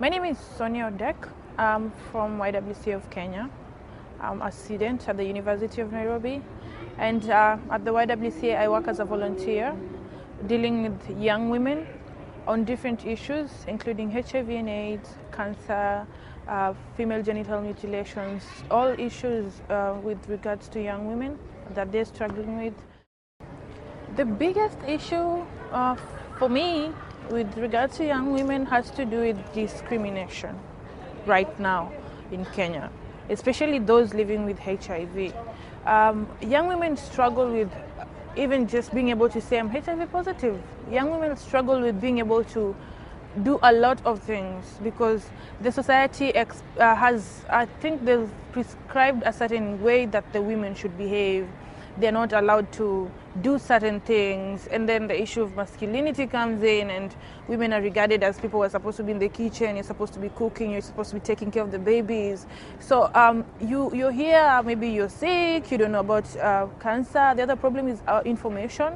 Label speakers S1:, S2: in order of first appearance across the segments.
S1: My name is Sonia Odek. I'm from YWCA of Kenya. I'm a student at the University of Nairobi, and at the YWCA I work as a volunteer dealing with young women on different issues including HIV and AIDS, cancer, female genital mutilations, all issues with regards to young women that they're struggling with. The biggest issue for me with regards to young women has to do with discrimination right now in Kenya, especially those living with HIV. Young women struggle with even just being able to say I'm HIV positive. Young women struggle with being able to do a lot of things because the society has, I think they've prescribed a certain way that the women should behave. They're not allowed to do certain things, and then the issue of masculinity comes in, and women are regarded as people who are supposed to be in the kitchen, you're supposed to be cooking, you're supposed to be taking care of the babies. So you're here, maybe you're sick, you don't know about cancer. The other problem is information,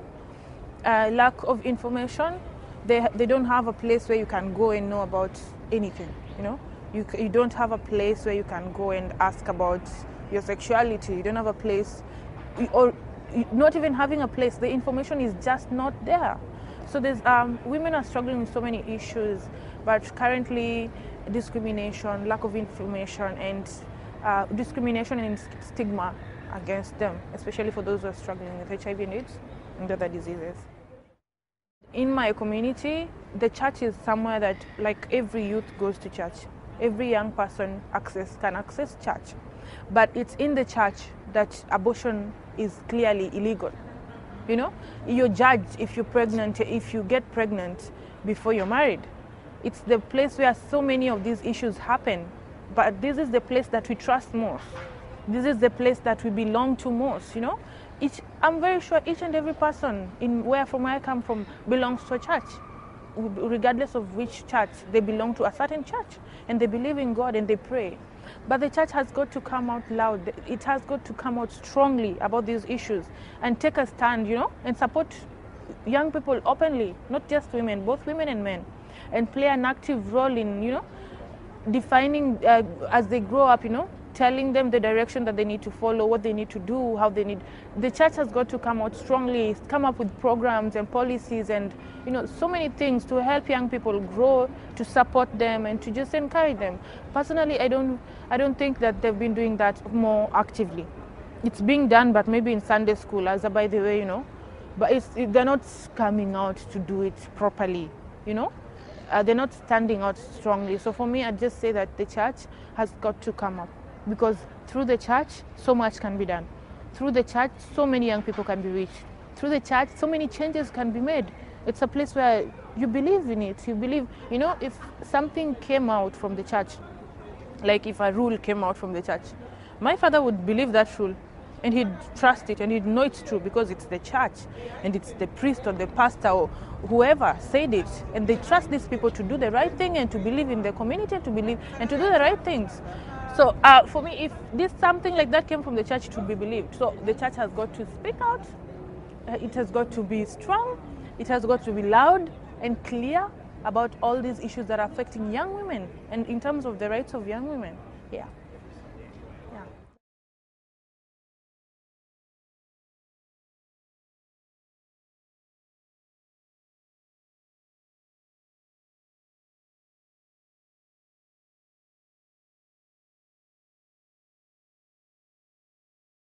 S1: lack of information. They don't have a place where you can go and know about anything, you know. You don't have a place where you can go and ask about your sexuality. You don't have a place, or not even having a place, the information is just not there. So there's women are struggling with so many issues, but currently discrimination, lack of information, and discrimination and stigma against them, especially for those who are struggling with HIV and AIDS and other diseases. In my community, the church is somewhere that, like, every youth goes to church. Every young person can access church. But it's in the church that abortion is clearly illegal. You know, you're judged if you're pregnant, if you get pregnant before you're married. It's the place where so many of these issues happen. But this is the place that we trust most. This is the place that we belong to most, you know. I'm very sure each and every person from where I come from belongs to a church. Regardless of which church, they belong to a certain church, and they believe in God and they pray. But the church has got to come out loud. It has got to come out strongly about these issues and take a stand, you know, and support young people openly, not just women, both women and men, and play an active role in, you know, defining as they grow up, you know, telling them the direction that they need to follow, what they need to do, how they need. The church has got to come out strongly, come up with programs and policies and, you know, so many things to help young people grow, to support them and to just encourage them. Personally, I don't think that they've been doing that more actively. It's being done, but maybe in Sunday school, as a by the way, you know, but they're not coming out to do it properly, you know. They're not standing out strongly. So for me, I just say that the church has got to come up, because through the church, so much can be done. Through the church, so many young people can be reached. Through the church, so many changes can be made. It's a place where you believe in it. You believe, you know, if something came out from the church, like if a rule came out from the church, my father would believe that rule, and he'd trust it, and he'd know it's true because it's the church, and it's the priest or the pastor or whoever said it, and they trust these people to do the right thing and to believe in the community, to believe and to do the right things. So for me, if something like that came from the church, it would be believed. So the church has got to speak out. It has got to be strong. It has got to be loud and clear about all these issues that are affecting young women and in terms of the rights of young women. Yeah.